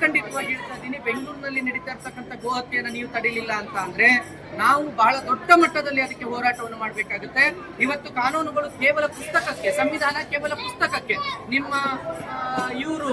ಕರಾಖಂಡಿತವಾಗಿ ಹೇಳ್ತಾ ಇದ್ದೀನಿ, ಬೆಂಗಳೂರಿನಲ್ಲಿ ನಡೀತಾ ಇರ್ತಕ್ಕಂಥ ಗೋಹತ್ಯೆಯನ್ನು ನೀವು ತಡಿಲಿಲ್ಲ ಅಂತ ಅಂದ್ರೆ ನಾವು ಬಹಳ ದೊಡ್ಡ ಮಟ್ಟದಲ್ಲಿ ಅದಕ್ಕೆ ಹೋರಾಟವನ್ನು ಮಾಡಬೇಕಾಗುತ್ತೆ. ಇವತ್ತು ಕಾನೂನುಗಳು ಕೇವಲ ಪುಸ್ತಕಕ್ಕೆ, ಸಂವಿಧಾನ ಕೇವಲ ಪುಸ್ತಕಕ್ಕೆ, ನಿಮ್ಮ ಇವರು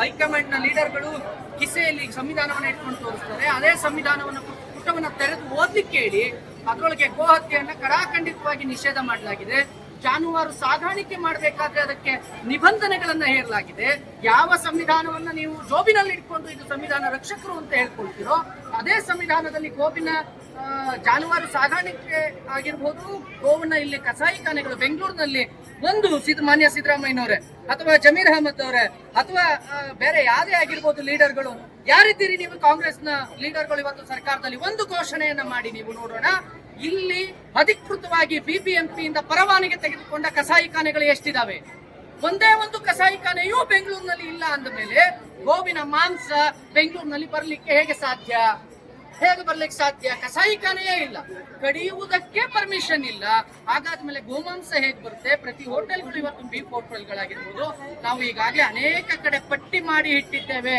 ಹೈಕಮಾಂಡ್ ನ ಲೀಡರ್ಗಳು ಕಿಸೆಯಲ್ಲಿ ಸಂವಿಧಾನವನ್ನು ಇಟ್ಕೊಂಡು ತೋರಿಸ್ತಾರೆ. ಅದೇ ಸಂವಿಧಾನವನ್ನು ಪುಟವನ್ನು ತೆರೆದು ಓದ್ಲಿಕ್ಕೆ ಹೇಳಿ ಅದರೊಳಗೆ ಗೋಹತ್ಯೆಯನ್ನ ಕರಾಖಂಡಿತವಾಗಿ ನಿಷೇಧ ಮಾಡಲಾಗಿದೆ. ಜಾನುವಾರು ಸಾಗಾಣಿಕೆ ಮಾಡಬೇಕಾದ್ರೆ ಅದಕ್ಕೆ ನಿಬಂಧನೆಗಳನ್ನ ಹೇರಲಾಗಿದೆ. ಯಾವ ಸಂವಿಧಾನವನ್ನ ನೀವು ಜೋಬಿನಲ್ಲಿ ಇಟ್ಕೊಂಡು ಇದು ಸಂವಿಧಾನ ರಕ್ಷಕರು ಅಂತ ಹೇಳ್ಕೊಳ್ತೀರೋ ಅದೇ ಸಂವಿಧಾನದಲ್ಲಿ ಗೋವಿನ ಜಾನುವಾರು ಸಾಗಾಣಿಕೆ ಆಗಿರ್ಬೋದು, ಗೋವನ್ನ ಇಲ್ಲಿ ಕಸಾಯಿಖಾನೆಗಳು ಬೆಂಗಳೂರಿನಲ್ಲಿ ಒಂದು ಮಾನ್ಯ ಸಿದ್ದರಾಮಯ್ಯನವರೇ ಅಥವಾ ಜಮೀರ್ ಅಹಮದ್ ಅವರೇ ಅಥವಾ ಬೇರೆ ಯಾರೇ ಆಗಿರ್ಬೋದು ಲೀಡರ್ಗಳು, ಯಾರಿದ್ದೀರಿ ನೀವು ಕಾಂಗ್ರೆಸ್ನ ಲೀಡರ್ಗಳು ಇವತ್ತು ಸರ್ಕಾರದಲ್ಲಿ, ಒಂದು ಘೋಷಣೆಯನ್ನ ಮಾಡಿ ನೀವು ನೋಡೋಣ. ಇಲ್ಲಿ ಅಧಿಕೃತವಾಗಿ ಬಿಬಿಎಂಪಿಯಿಂದ ಪರವಾನಗಿ ತೆಗೆದುಕೊಂಡ ಕಸಾಯಿಖಾನೆಗಳು ಎಷ್ಟಿದಾವೆ? ಒಂದೇ ಒಂದು ಕಸಾಯಿಖಾನೆಯೂ ಬೆಂಗಳೂರಿನಲ್ಲಿ ಇಲ್ಲ ಅಂದ ಮೇಲೆ ಗೋವಿನ ಮಾಂಸ ಬೆಂಗಳೂರಿನಲ್ಲಿ ಬರ್ಲಿಕ್ಕೆ ಹೇಗೆ ಸಾಧ್ಯ? ಕಸಾಯಿಖಾನೆಯೇ ಇಲ್ಲ, ಕಡಿಯುವುದಕ್ಕೆ ಪರ್ಮಿಷನ್ ಇಲ್ಲ. ಹಾಗಾದ್ಮೇಲೆ ಗೋಮಾಂಸ ಹೇಗೆ ಬರುತ್ತೆ? ಪ್ರತಿ ಹೋಟೆಲ್ಗಳು ಇವತ್ತು ಬೀಫ್ ಹೋಟೆಲ್ಗಳಾಗಿರ್ಬೋದು, ನಾವು ಈಗಾಗಲೇ ಅನೇಕ ಕಡೆ ಪಟ್ಟಿ ಮಾಡಿ ಇಟ್ಟಿದ್ದೇವೆ.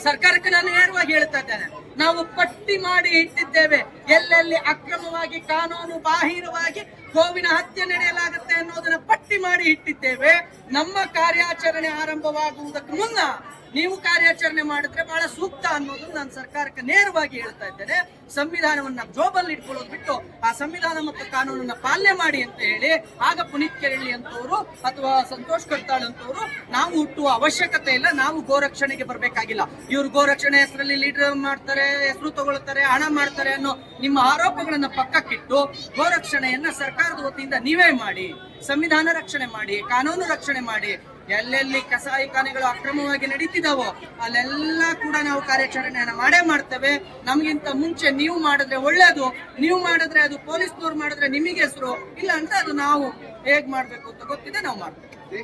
ಸರ್ಕಾರಕ್ಕೆ ನಾನು ನೇರವಾಗಿ ಹೇಳ್ತಾ ಇದ್ದೇನೆ, ನಾವು ಪಟ್ಟಿ ಮಾಡಿ ಇಟ್ಟಿದ್ದೇವೆ. ಎಲ್ಲೆಲ್ಲಿ ಅಕ್ರಮವಾಗಿ ಕಾನೂನು ಬಾಹಿರವಾಗಿ ಗೋವಿನ ಹತ್ಯೆ ನಡೆಯಲಾಗುತ್ತೆ ಅನ್ನೋದನ್ನ ಪಟ್ಟಿ ಮಾಡಿ ಇಟ್ಟಿದ್ದೇವೆ. ನಮ್ಮ ಕಾರ್ಯಾಚರಣೆ ಆರಂಭವಾಗುವುದಕ್ಕೆ ಮುನ್ನ ನೀವು ಕಾರ್ಯಾಚರಣೆ ಮಾಡಿದ್ರೆ ಬಹಳ ಸೂಕ್ತ ಅನ್ನೋದು ನಾನು ಸರ್ಕಾರಕ್ಕೆ ನೇರವಾಗಿ ಹೇಳ್ತಾ ಇದ್ದೇನೆ. ಸಂವಿಧಾನವನ್ನ ಜೋಬಲ್ಲಿ ಇಟ್ಕೊಳ್ಳೋದು ಬಿಟ್ಟು ಆ ಸಂವಿಧಾನ ಮತ್ತು ಕಾನೂನನ್ನ ಪಾಲನೆ ಮಾಡಿ ಅಂತ ಹೇಳಿ ಆಗ ಪುನೀತ್ ಕೆರಳಿ ಅಂತವರು ಅಥವಾ ಸಂತೋಷ್ ಕರ್ತಾಳ್ ಅಂತವರು ನಾವು ಹುಟ್ಟುವ ಅವಶ್ಯಕತೆ ಇಲ್ಲ. ನಾವು ಗೋರಕ್ಷಣೆಗೆ ಬರಬೇಕಾಗಿಲ್ಲ. ಇವರು ಗೋರಕ್ಷಣೆ ಹೆಸರಲ್ಲಿ ಲೀಡರ್ ಮಾಡ್ತಾರೆ, ಹೆಸರು ತಗೊಳ್ತಾರೆ, ಹಣ ಮಾಡ್ತಾರೆ ಅನ್ನೋ ನಿಮ್ಮ ಆರೋಪಗಳನ್ನ ಪಕ್ಕಕ್ಕಿಟ್ಟು ಗೋರಕ್ಷಣೆಯನ್ನ ಸರ್ಕಾರದ ವತಿಯಿಂದ ನೀವೇ ಮಾಡಿ, ಸಂವಿಧಾನ ರಕ್ಷಣೆ ಮಾಡಿ, ಕಾನೂನು ರಕ್ಷಣೆ ಮಾಡಿ. ಎಲ್ಲೆಲ್ಲಿ ಕಸಾಯಿಖಾನೆಗಳು ಅಕ್ರಮವಾಗಿ ನಡೀತಿದಾವೋ ಅಲ್ಲೆಲ್ಲ ಕೂಡ ನಾವು ಕಾರ್ಯಾಚರಣೆಯನ್ನ ಮಾಡೇ ಮಾಡ್ತೇವೆ. ನಮಗಿಂತ ಮುಂಚೆ ನೀವು ಮಾಡಿದ್ರೆ ಒಳ್ಳೇದು, ನೀವು ಮಾಡಿದ್ರೆ ಅದು ಪೊಲೀಸ್ನವ್ರು ಮಾಡಿದ್ರೆ ನಿಮಗೆ ಹೆಸರು ಇಲ್ಲ ಅಂತ ಅದು ನಾವು ಹೇಗ್ ಮಾಡ್ಬೇಕು ಅಂತ ಗೊತ್ತಿದೆ, ನಾವು ಮಾಡ್ತೇವೆ.